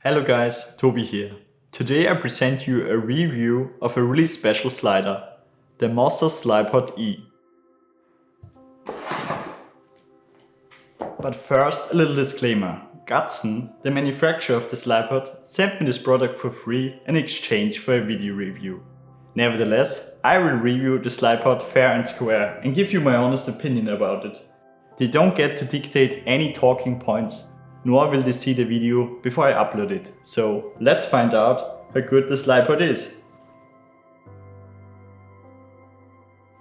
Hello guys, Toby here. Today I present you a review of a really special slider, the MOZA Slypod E. But first, a little disclaimer. Gatson, the manufacturer of the Slypod, sent me this product for free in exchange for a video review. Nevertheless, I will review the Slypod fair and square and give you my honest opinion about it. They don't get to dictate any talking points, nor will they see the video before I upload it. So let's find out how good the Slypod is.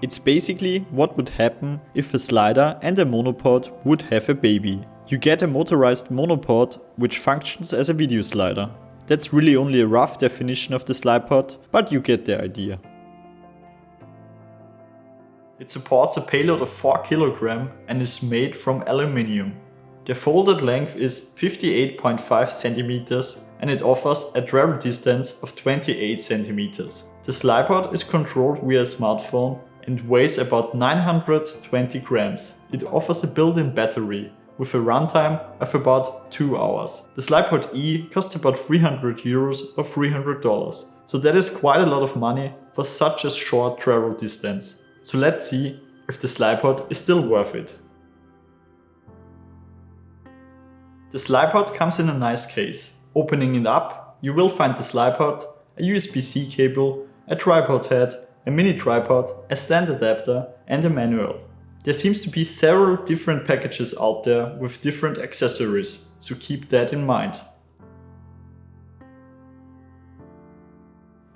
It's basically what would happen if a slider and a monopod would have a baby. You get a motorized monopod which functions as a video slider. That's really only a rough definition of the Slypod, but you get the idea. It supports a payload of 4 kg and is made from aluminium. The folded length is 58.5 cm and it offers a travel distance of 28 cm. The Slypod is controlled via a smartphone and weighs about 920 grams. It offers a built-in battery with a runtime of about 2 hours. The Slypod E costs about 300 euros or $300, so that is quite a lot of money for such a short travel distance. So let's see if the Slypod is still worth it. The Slypod comes in a nice case. Opening it up, you will find the Slypod, a USB-C cable, a tripod head, a mini tripod, a stand adapter and a manual. There seems to be several different packages out there with different accessories, so keep that in mind.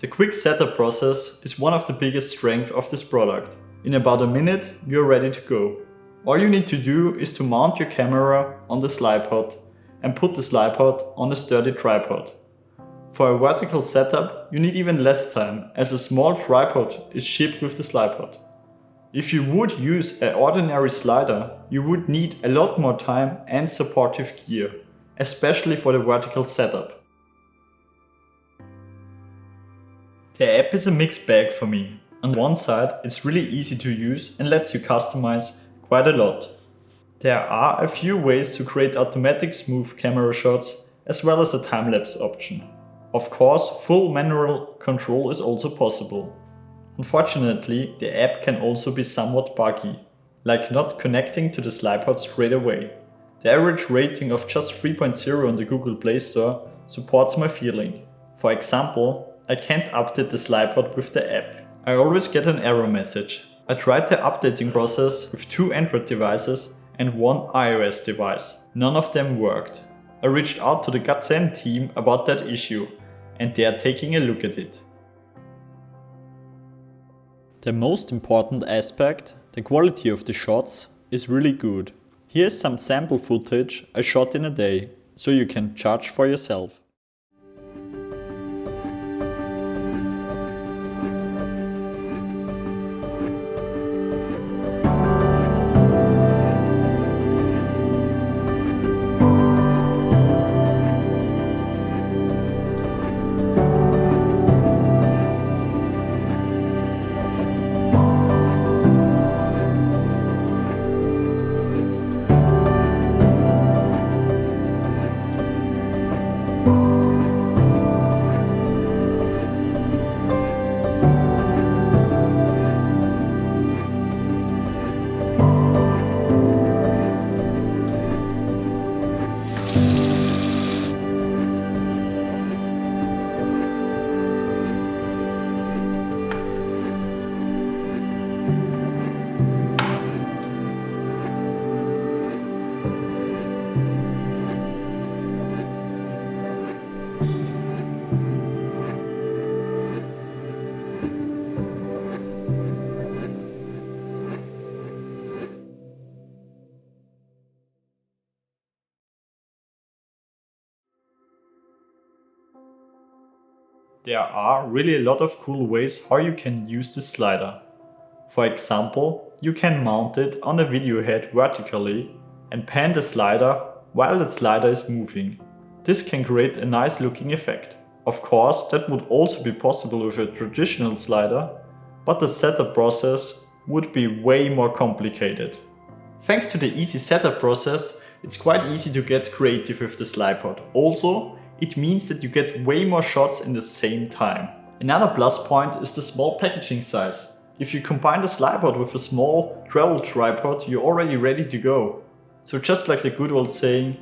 The quick setup process is one of the biggest strengths of this product. In about a minute, you're ready to go. All you need to do is to mount your camera on the Slypod and put the Slypod on a sturdy tripod. For a vertical setup, you need even less time, as a small tripod is shipped with the Slypod. If you would use an ordinary slider, you would need a lot more time and supportive gear, especially for the vertical setup. The app is a mixed bag for me. On one side, it's really easy to use and lets you customize quite a lot. There are a few ways to create automatic smooth camera shots as well as a time-lapse option. Of course, full manual control is also possible. Unfortunately, the app can also be somewhat buggy, like not connecting to the Slypod straight away. The average rating of just 3.0 on the Google Play Store supports my feeling. For example, I can't update the Slypod with the app. I always get an error message. I tried the updating process with 2 Android devices and 1 iOS device. None of them worked. I reached out to the Gatson team about that issue and they are taking a look at it. The most important aspect, the quality of the shots, is really good. Here's some sample footage I shot in a day, so you can judge for yourself. There are really a lot of cool ways how you can use this slider. For example, you can mount it on a video head vertically and pan the slider while the slider is moving. This can create a nice looking effect. Of course, that would also be possible with a traditional slider, but the setup process would be way more complicated. Thanks to the easy setup process, it's quite easy to get creative with the Slypod. Also, it means that you get way more shots in the same time. Another plus point is the small packaging size. If you combine the Slypod with a small travel tripod, you're already ready to go. So just like the good old saying,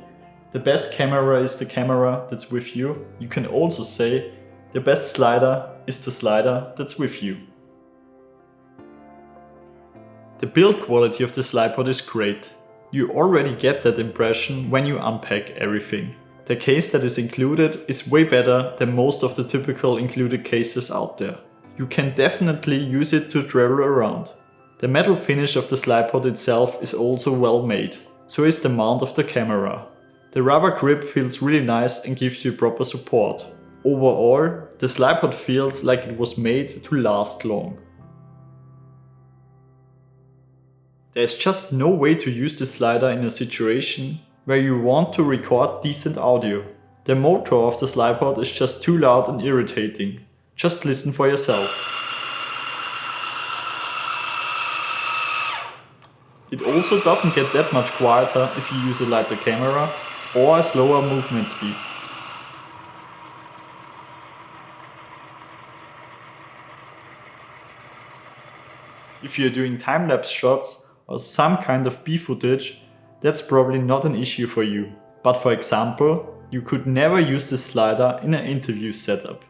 the best camera is the camera that's with you, you can also say, the best slider is the slider that's with you. The build quality of the Slypod is great. You already get that impression when you unpack everything. The case that is included is way better than most of the typical included cases out there. You can definitely use it to travel around. The metal finish of the Slypod itself is also well made, so is the mount of the camera. The rubber grip feels really nice and gives you proper support. Overall, the Slypod feels like it was made to last long. There's just no way to use the slider in a situation where you want to record decent audio. The motor of the Slypod is just too loud and irritating. Just listen for yourself. It also doesn't get that much quieter if you use a lighter camera or a slower movement speed. If you're doing time-lapse shots or some kind of B footage, that's probably not an issue for you. But for example, you could never use this slider in an interview setup.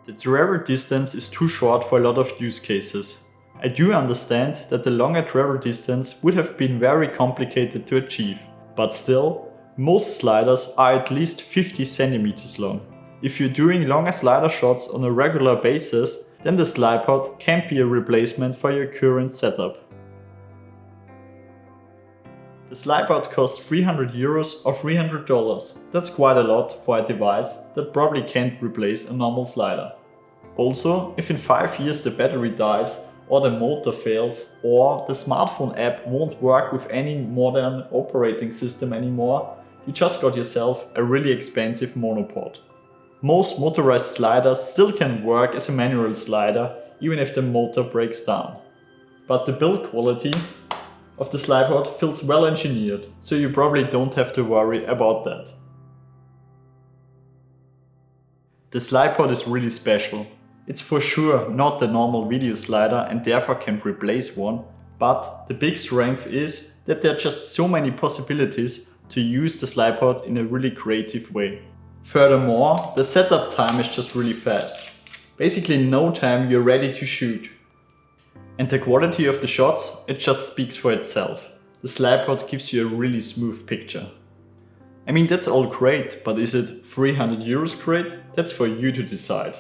The travel distance is too short for a lot of use cases. I do understand that the longer travel distance would have been very complicated to achieve, but still, most sliders are at least 50 centimeters long. If you're doing longer slider shots on a regular basis, then the Slypod can be a replacement for your current setup. The Slypod costs €300 or $300. That's quite a lot for a device that probably can't replace a normal slider. Also, if in 5 years the battery dies, or the motor fails, or the smartphone app won't work with any modern operating system anymore, you just got yourself a really expensive monopod. Most motorized sliders still can work as a manual slider, even if the motor breaks down. But the build quality of the Slypod feels well engineered, so you probably don't have to worry about that. The Slypod is really special. It's for sure not the normal video slider and therefore can replace one, but the big strength is that there are just so many possibilities to use the Slypod in a really creative way. Furthermore, the setup time is just really fast. Basically in no time you're ready to shoot. And the quality of the shots, it just speaks for itself. The Slypod gives you a really smooth picture. I mean, that's all great, but is it €300 great? That's for you to decide.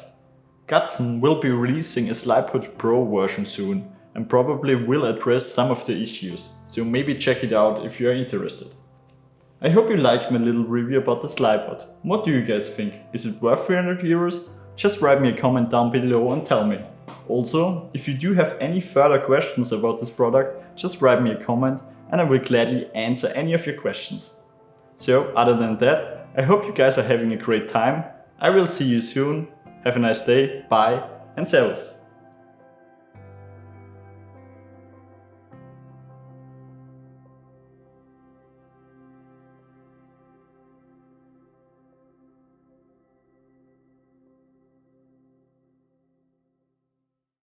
Gatson will be releasing a Slypod Pro version soon and probably will address some of the issues, so maybe check it out if you are interested. I hope you liked my little review about the Slypod. What do you guys think? Is it worth €300? Just write me a comment down below and tell me. Also, if you do have any further questions about this product, just write me a comment and I will gladly answer any of your questions. So, other than that, I hope you guys are having a great time. I will see you soon. Have a nice day, bye and servus.